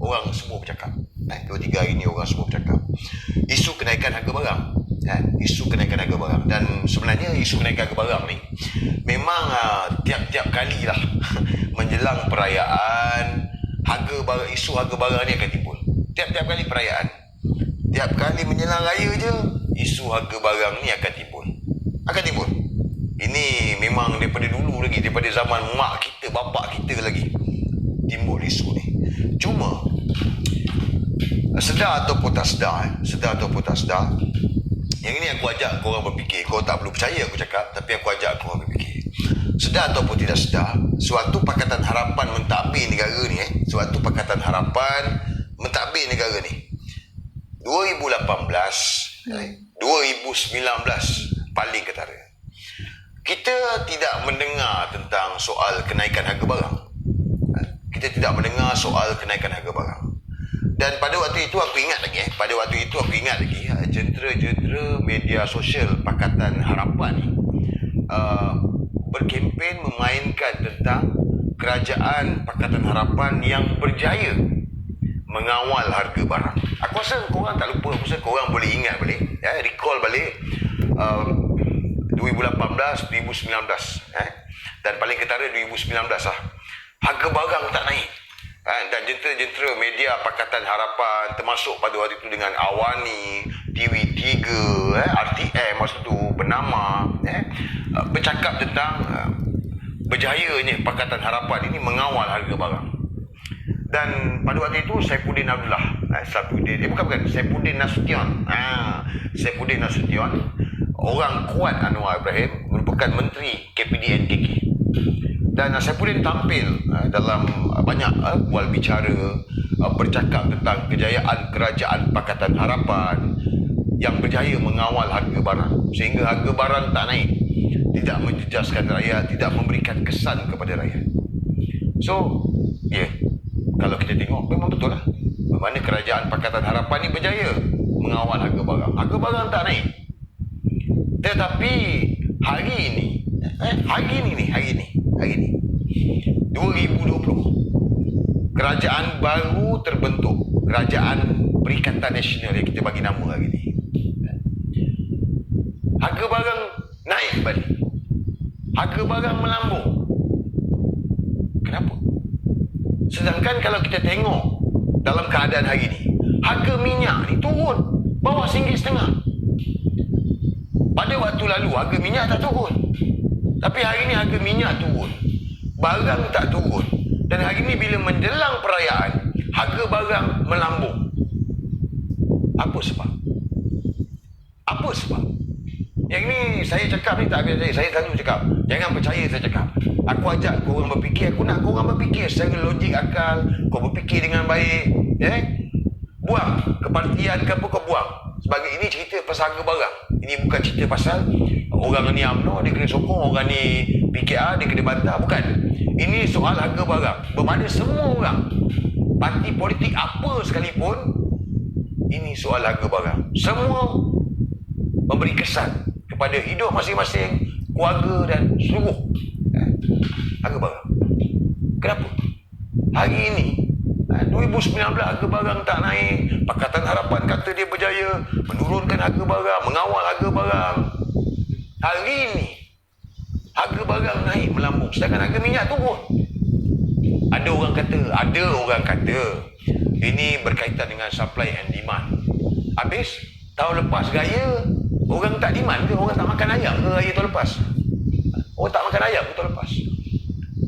orang semua bercakap. 2-3 hari ni orang semua bercakap. Isu kenaikan harga barang. Isu kenaikan harga barang. Dan sebenarnya isu kenaikan harga barang ni memang tiap-tiap kali lah menjelang perayaan, isu harga barang ni akan timbul. Tiap-tiap kali perayaan, tiap kali menjelang raya je, isu harga barang ni akan timbul. Ini memang daripada dulu lagi, daripada zaman mak kita, bapak kita lagi timbul isu ni. Cuma sedar ataupun tak sedar, yang ini aku ajak korang berfikir. Kau tak perlu percaya aku cakap, tapi aku ajak korang berfikir. Sedar ataupun tidak sedar, suatu Pakatan Harapan mentadbir negara ni, 2018, 2019 paling ketara. Kita tidak mendengar tentang soal kenaikan harga barang. Dan pada waktu itu aku ingat lagi, jentera-jentera media sosial Pakatan Harapan ni berkempen memainkan tentang kerajaan Pakatan Harapan yang berjaya mengawal harga barang. Aku rasa korang tak lupa, aku rasa korang boleh ingat balik, recall balik 2018, 2019, dan paling ketara 2019 lah. Harga barang tak naik. Dan jentera-jentera media Pakatan Harapan, termasuk pada waktu itu dengan Awani, TV3, RTM masa tu, Bernama, bercakap tentang berjayanya Pakatan Harapan ini mengawal harga barang. Dan pada waktu itu Saifuddin Nasution, orang kuat Anwar Ibrahim, merupakan Menteri KPDNKK. Dan Saifuddin tampil dalam banyak bual bicara, bercakap tentang kejayaan kerajaan Pakatan Harapan yang berjaya mengawal harga barang, sehingga harga barang tak naik, tidak menjejaskan rakyat, tidak memberikan kesan kepada rakyat. So, kalau kita tengok, memang betul lah, bagaimana kerajaan Pakatan Harapan ni berjaya mengawal harga barang. Harga barang tak naik. Tetapi hari ini 2020, kerajaan baru terbentuk, Kerajaan Perikatan Nasional yang kita bagi nama hari ini. Harga barang naik kembali. Harga barang melambung. Kenapa? Sedangkan kalau kita tengok dalam keadaan hari ini, harga minyak ni turun bawah RM1.50. Pada waktu lalu harga minyak tak turun, tapi hari ini harga minyak turun, barang tak turun. Dan hari ini bila menjelang perayaan, harga barang melambung. Apa sebab? Yang ini saya cakap ni tak biasa. Saya selalu cakap, jangan percaya saya cakap. Aku ajak korang berfikir, aku nak korang berfikir secara logik akal. Kau berfikir dengan baik, buang kepartian ke apa, kau buang. Sebagai ini cerita pasal harga barang. Ini bukan cerita pasal orang ni UMNO dia kena sokong, orang ni PKR dia kena bantah. Bukan. Ini soal harga barang. Bermakna semua orang, parti politik apa sekalipun, ini soal harga barang. Semua memberi kesan kepada hidup masing-masing, keluarga dan seluruh harga barang. Kenapa? Hari ini 2019 harga barang tak naik. Pakatan Harapan kata dia berjaya menurunkan harga barang, mengawal harga barang. Hari ini harga barang naik melambung, sedangkan harga minyak turun. Ada orang kata ini berkaitan dengan supply and demand. Habis tahun lepas raya, orang tak demand ke? Orang tak makan ayam ke raya tahun lepas? Orang tak makan ayam ke tahun lepas?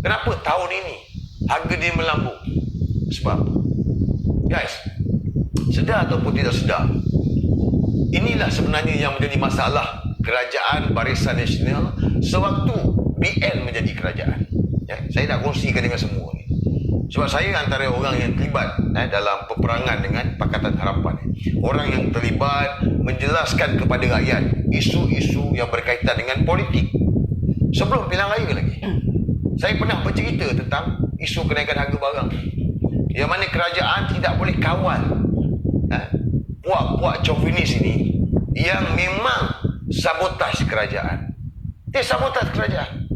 Kenapa tahun ini harga dia melambung? Sebab, guys, sedar ataupun tidak sedar, inilah sebenarnya yang menjadi masalah Kerajaan Barisan Nasional sewaktu BN menjadi kerajaan. Saya nak kongsikan dengan semua ni, sebab saya antara orang yang terlibat dalam peperangan dengan Pakatan Harapan. Orang yang terlibat menjelaskan kepada rakyat isu-isu yang berkaitan dengan politik sebelum pilihan raya lagi. Saya pernah bercerita tentang isu kenaikan harga barang, yang mana kerajaan tidak boleh kawal puak-puak chauvinis ini yang memang sabotaj kerajaan. Dia sabotaj kerajaan.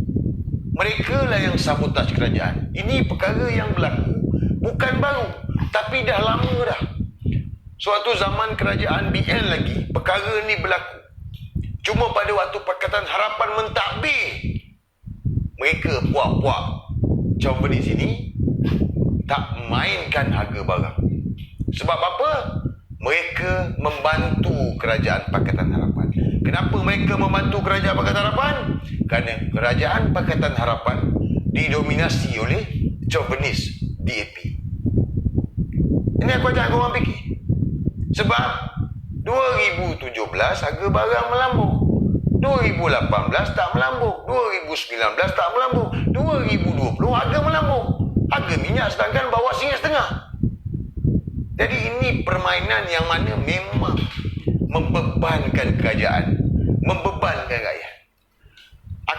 Mereka lah yang sabotaj kerajaan. Ini perkara yang berlaku bukan baru. Tapi dah lama dah. Suatu zaman kerajaan BN lagi, perkara ni berlaku. Cuma pada waktu Pakatan Harapan mentadbir, mereka puak-puak coba di sini tak mainkan harga barang. Sebab apa? Mereka membantu kerajaan Pakatan Harapan. Kenapa mereka membantu kerajaan Pakatan Harapan? Kerana kerajaan Pakatan Harapan didominasi oleh chauvinis DAP. Ini aku ajak korang fikir. Sebab 2017 harga barang melambung, 2018 tak melambung, 2019 tak melambung, 2020 harga melambung. Harga minyak sedangkan bawah RM1.5. Jadi ini permainan yang mana memang membebankan kerajaan, membebankan rakyat.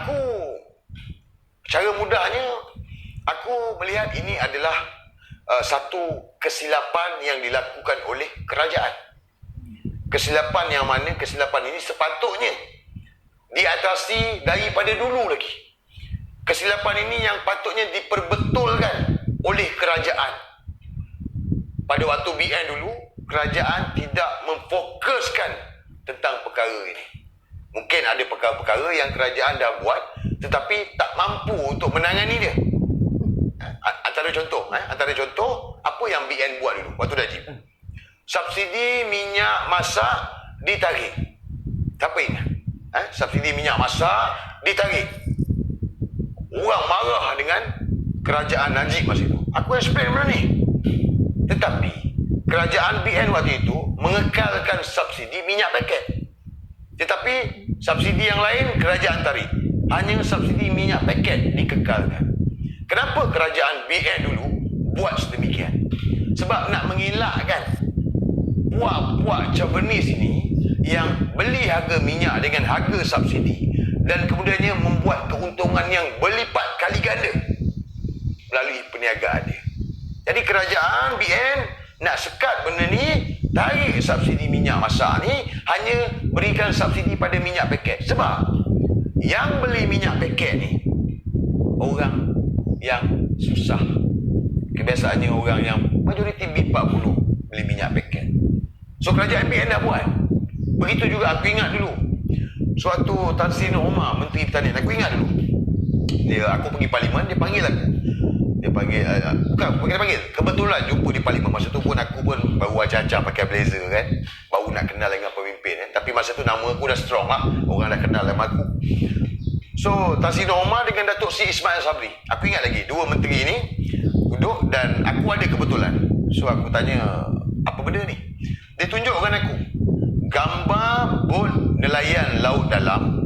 Aku, cara mudahnya, aku melihat ini adalah satu kesilapan yang dilakukan oleh kerajaan. Kesilapan yang mana kesilapan ini sepatutnya diatasi daripada dulu lagi. Kesilapan ini yang patutnya diperbetulkan oleh kerajaan. Pada waktu BN dulu, kerajaan tidak memfokuskan tentang perkara ini. Mungkin ada perkara-perkara yang kerajaan dah buat tetapi tak mampu untuk menangani dia. Antara contoh, apa yang BN buat dulu waktu Najib? Subsidi minyak masak ditarik. Siapa ingat? Subsidi minyak masak ditarik. Orang marah dengan kerajaan Najib masa itu. Aku explain benda ni. Tetapi kerajaan BN waktu itu mengekalkan subsidi minyak paket. Tetapi subsidi yang lain kerajaan tarik. Hanya subsidi minyak paket dikekalkan. Kenapa kerajaan BN dulu buat sedemikian? Sebab nak mengelakkan puak-puak chauvinis ini yang beli harga minyak dengan harga subsidi dan kemudiannya membuat keuntungan yang berlipat kali ganda melalui perniagaan dia. Jadi kerajaan BN nak sekat benda ni, tarik subsidi minyak masak ni, hanya berikan subsidi pada minyak paket. Sebab yang beli minyak paket ni orang yang susah. Kebiasaannya orang yang majoriti B40 beli minyak paket. So kerajaan BN dah buat. Begitu juga aku ingat dulu, suatu Tan Sri Omar, Menteri Pertanian, aku ingat dulu. Aku pergi parlimen, dia panggil aku. Dia panggil, bukan dia panggil, kebetulan jumpa di parlimen. Masa tu pun aku pun baru acah-acah pakai blazer kan, baru nak kenal dengan pemimpin kan. Tapi masa tu nama aku dah strong lah, orang dah kenal sama aku. So Tan Sri Omar dengan Datuk Seri Ismail Sabri, aku ingat lagi, dua menteri ni duduk dan aku ada kebetulan. So aku tanya, apa benda ni? Dia tunjukkan aku gambar bot nelayan laut dalam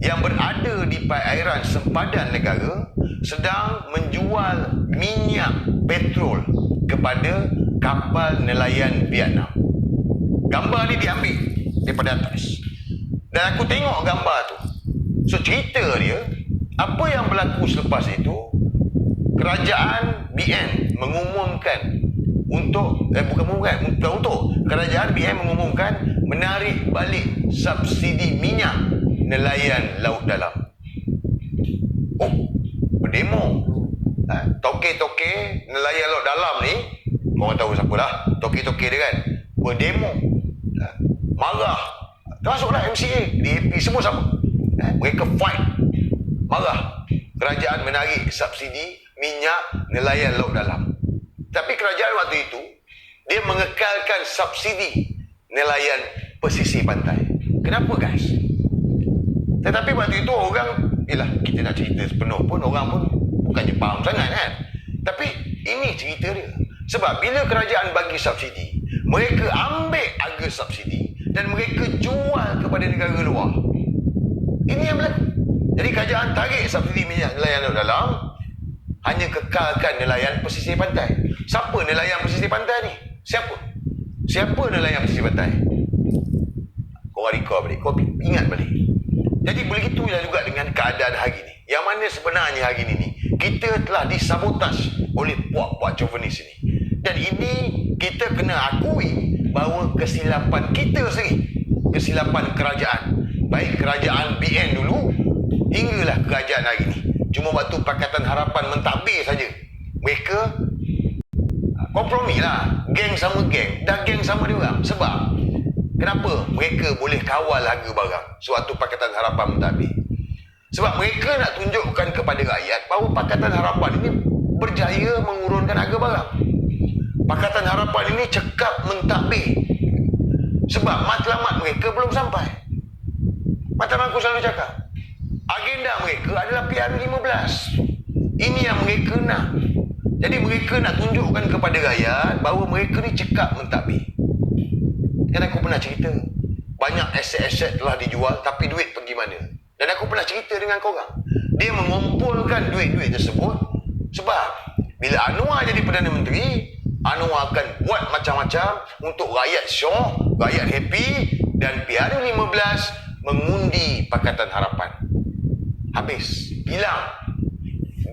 yang berada di perairan sempadan negara sedang menjual minyak petrol kepada kapal nelayan Vietnam. Gambar ni diambil daripada atas. Dan aku tengok gambar tu. So cerita dia, apa yang berlaku selepas itu, kerajaan BN mengumumkan kerajaan BN mengumumkan menarik balik subsidi minyak nelayan laut dalam. Oh, berdemo. Toke-toke nelayan laut dalam ni, korang tahu siapa lah, toke-toke dia kan, berdemo, marah. Termasuklah MCA, DAP, semua sama. Mereka fight, marah. Kerajaan menarik subsidi minyak nelayan laut dalam. Tapi kerajaan waktu itu, dia mengekalkan subsidi nelayan pesisir pantai. Kenapa guys? Tetapi waktu itu orang, kita nak cerita sepenuh pun, orang pun bukannya faham sangat kan. Tapi ini cerita dia. Sebab bila kerajaan bagi subsidi, mereka ambil harga subsidi dan mereka jual kepada negara luar. Ini yang berlaku. Jadi kerajaan tarik subsidi minyak nelayan laut dalam, hanya kekalkan nelayan pesisir pantai. Siapa nelayan pesisir pantai ni? Siapa nelayan pesisir pantai? Korang recall balik, korang ingat balik. Jadi begitulah juga dengan keadaan hari ini. Yang mana sebenarnya hari ini kita telah disabotaj oleh puak-puak chauvinis ini. Dan ini kita kena akui bahawa kesilapan kita sendiri, kesilapan kerajaan, baik kerajaan BN dulu hinggalah kerajaan hari ini. Cuma waktu Pakatan Harapan mentadbir saja, mereka kompromi lah. Geng sama geng. Dah geng sama dia orang. Sebab kenapa mereka boleh kawal harga barang sewaktu Pakatan Harapan mentadbir? Sebab mereka nak tunjukkan kepada rakyat bahawa Pakatan Harapan ini berjaya mengurunkan harga barang. Pakatan Harapan ini cekap mentadbir. Sebab matlamat mereka belum sampai. Macam aku selalu cakap, agenda mereka adalah PR15. Ini yang mereka nak. Jadi mereka nak tunjukkan kepada rakyat bahawa mereka ni cekap mentadbir. Kan aku pernah cerita, banyak aset-aset telah dijual tapi duit pergi mana? Dan aku pernah cerita dengan korang, dia mengumpulkan duit-duit tersebut sebab bila Anwar jadi Perdana Menteri, Anwar akan buat macam-macam untuk rakyat syok, rakyat happy, dan PR15 mengundi Pakatan Harapan. Habis, hilang,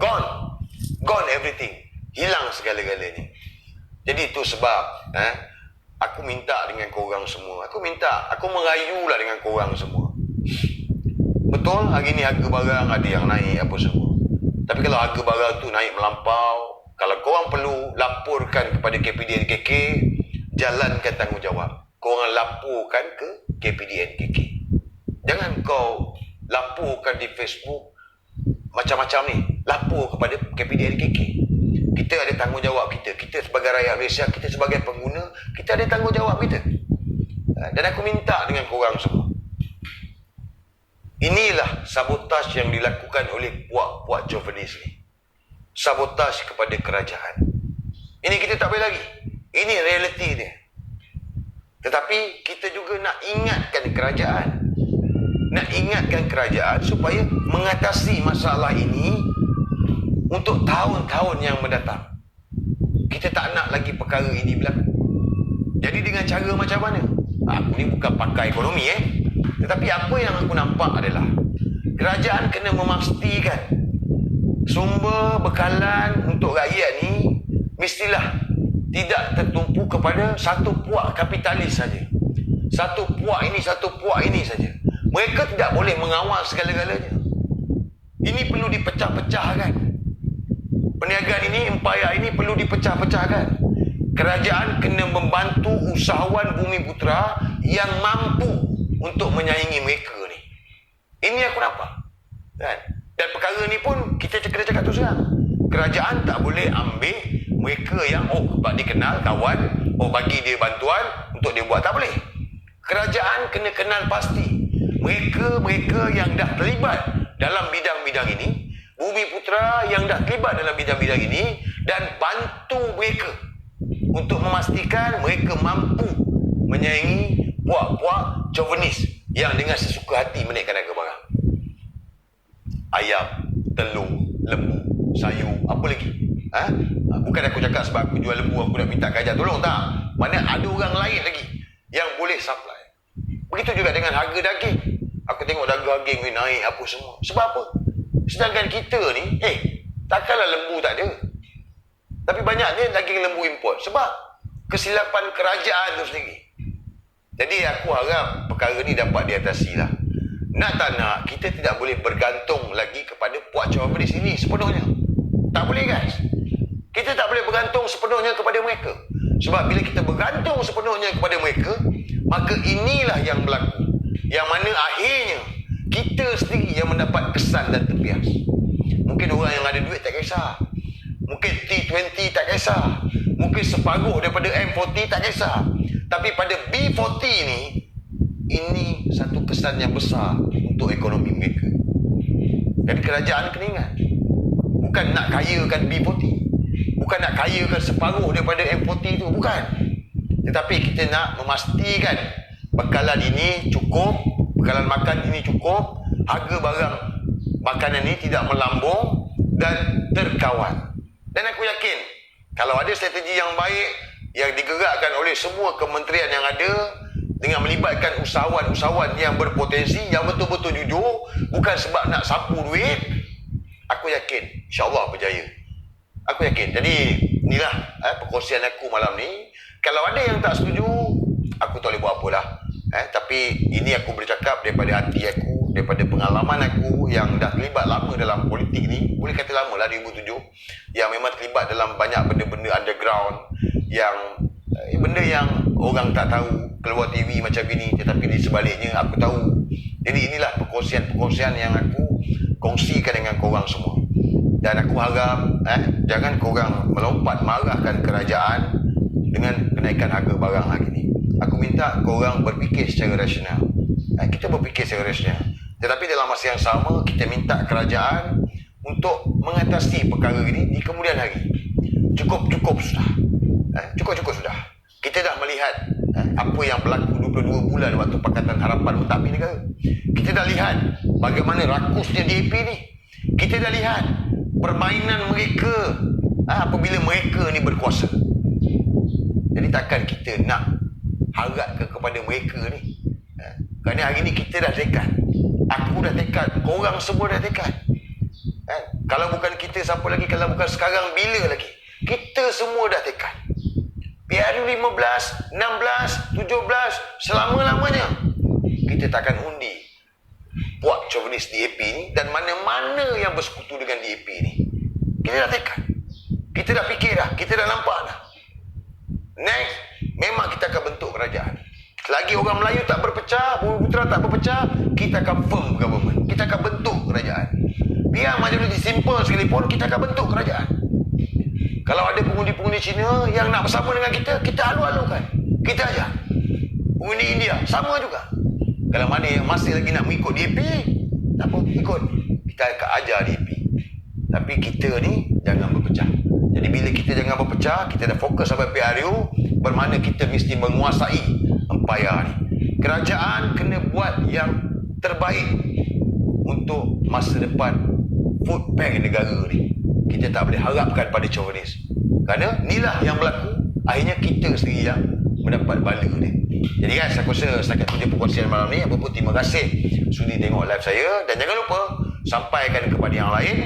gone everything, hilang segala-galanya. Jadi itu sebab aku minta dengan korang semua, aku merayulah dengan korang semua. Betul, hari ni harga barang ada yang naik apa semua. Tapi kalau harga barang tu naik melampau, kalau korang perlu laporkan kepada KPDNKK, jalankan tanggungjawab. Korang laporkan ke KPDNKK. Jangan kau laporkan di Facebook macam-macam ni. Lapor kepada KPDNKK. Kita ada tanggungjawab kita. Kita sebagai rakyat Malaysia, kita sebagai pengguna, kita ada tanggungjawab kita. Dan aku minta dengan korang semua, inilah sabotaj yang dilakukan oleh puak-puak chauvinis ni. Sabotaj kepada kerajaan. Ini kita tak boleh lagi. Ini realiti dia. Tetapi kita juga nak ingatkan kerajaan. Nak ingatkan kerajaan supaya mengatasi masalah ini untuk tahun-tahun yang mendatang. Kita tak nak lagi perkara ini berlaku. Jadi dengan cara macam mana? Aku ni bukan pakar ekonomi Tetapi apa yang aku nampak adalah kerajaan kena memastikan sumber bekalan untuk rakyat ni mestilah tidak tertumpu kepada satu puak kapitalis saja. Satu puak ini saja. Mereka tidak boleh mengawal segala-galanya. Ini perlu dipecah-pecahkan. Perniagaan ini, empayar ini perlu dipecah-pecahkan. Kerajaan kena membantu usahawan Bumi Putra yang mampu untuk menyaingi mereka ni. Ini aku nampak. Kan? Dan perkara ni pun kita kena cakap tu sekarang. Kerajaan tak boleh ambil mereka yang sebab dikenal kawan, bagi dia bantuan untuk dia buat. Tak boleh. Kerajaan kena kenal pasti mereka yang dah terlibat dalam bidang-bidang ini, Bumi Putra yang dah terlibat dalam bidang-bidang ini, dan bantu mereka untuk memastikan mereka mampu menyaingi puak-puak chauvinis yang dengan sesuka hati menaikkan harga barang. Ayam, telur, lembu, sayur, apa lagi? Bukan aku cakap sebab aku jual lembu aku nak minta kerajaan tolong, tak. Mana ada orang lain lagi yang boleh supply. Begitu juga dengan harga daging. Aku tengok daging naik apa semua. Sebab apa? Sedangkan kita ni, takkanlah lembu tak ada. Tapi banyaknya daging lembu import. Sebab kesilapan kerajaan tu sendiri. Jadi aku harap perkara ni dapat diatasi lah. Nak tak nak, kita tidak boleh bergantung lagi kepada puak chauvinis ini sepenuhnya. Tak boleh guys. Kita tak boleh bergantung sepenuhnya kepada mereka. Sebab bila kita bergantung sepenuhnya kepada mereka, maka inilah yang berlaku. Yang mana akhirnya kita sendiri yang mendapat kesan dan terpias. Mungkin orang yang ada duit tak kisah. Mungkin T20 tak kisah. Mungkin separuh daripada M40 tak kisah. Tapi pada B40 ni, ini satu kesan yang besar untuk ekonomi mereka. Jadi kerajaan kena ingat, bukan nak kayakan B40, bukan nak kayakan separuh daripada M40 tu, bukan. Tetapi kita nak memastikan bekalan ini cukup, bekalan makan ini cukup, harga barang makanan ini tidak melambung dan terkawal. Dan aku yakin kalau ada strategi yang baik yang digerakkan oleh semua kementerian yang ada dengan melibatkan usahawan-usahawan yang berpotensi, yang betul-betul jujur, bukan sebab nak sapu duit, aku yakin insya-Allah berjaya. Aku yakin. Jadi inilah perkongsian aku malam ni. Kalau ada yang tak setuju, aku tak boleh buat apalah. Tapi ini aku bercakap daripada hati aku, daripada pengalaman aku yang dah terlibat lama dalam politik ni, boleh kata lama lah 2007, yang memang terlibat dalam banyak benda-benda underground, yang benda yang orang tak tahu keluar TV macam ini, tetapi di sebaliknya aku tahu. Jadi inilah perkongsian-perkongsian yang aku kongsikan dengan korang semua. Dan aku harap jangan korang melompat marahkan kerajaan dengan kenaikan harga barang hari ni. Aku minta korang berfikir secara rasional. Kita berfikir secara rasional. Tetapi dalam masa yang sama, kita minta kerajaan untuk mengatasi perkara ini di kemudian hari. Cukup sudah. Cukup sudah. Kita dah melihat apa yang berlaku 22 bulan waktu Pakatan Harapan mentadbir negara. Kita dah lihat bagaimana rakusnya DAP ni. Kita dah lihat permainan mereka apabila mereka ni berkuasa. Jadi takkan kita nak harap kepada mereka ni. Kerana hari ni kita dah tekad. Aku dah tekad, korang semua dah tekad. Kalau bukan kita, siapa lagi? Kalau bukan sekarang, bila lagi? Kita semua dah tekad. PRU 15, 16, 17, selama-lamanya kita takkan undi buat chauvinis DAP ni, dan mana-mana yang bersekutu dengan DAP ni. Kita dah tekad. Kita dah fikir dah. Kita dah nampak dah. Next, memang kita akan bentuk kerajaan. Selagi orang Melayu tak berpecah, Bumi Putera tak berpecah, kita akan firm government. Kita akan bentuk kerajaan. Biar majoriti simple sekalipun, kita akan bentuk kerajaan. Kalau ada pengundi-pengundi Cina yang nak bersama dengan kita, kita alu-alukan. Kita ajar. Pengundi India, sama juga. Kalau mana yang masih lagi nak mengikut DAP, tak apa, ikut. Kita akan ajar DAP. Tapi kita ni jangan berpecah. Jadi bila kita jangan berpecah, kita dah fokus sampai PRU, bermakna kita mesti menguasai empayar ni. Kerajaan kena buat yang terbaik untuk masa depan food bank negara ni. Kita tak boleh harapkan pada chauvinis. Kerana inilah yang berlaku, akhirnya kita sendiri yang mendapat bala ni. Jadi guys, aku rasa setakat tu je perkongsian malam ni. Apa pun, terima kasih sudi tengok live saya. Dan jangan lupa sampaikan kepada yang lain.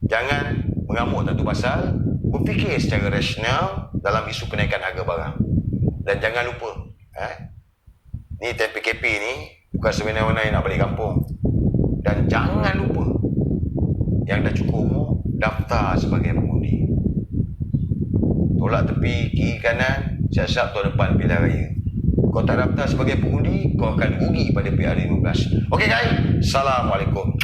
Jangan mengamuk satu pasal. Berfikir secara rasional dalam isu kenaikan harga barang. Dan jangan lupa, ni time PKP ni bukan semena-mena yang nak balik kampung. Dan jangan lupa, yang dah cukup umur, daftar sebagai pengundi. Tolak tepi kiri kanan, siap-siap tahun depan pilihan raya. Kau tak daftar sebagai pengundi, kau akan rugi pada PRU 15. Okey guys, Assalamualaikum.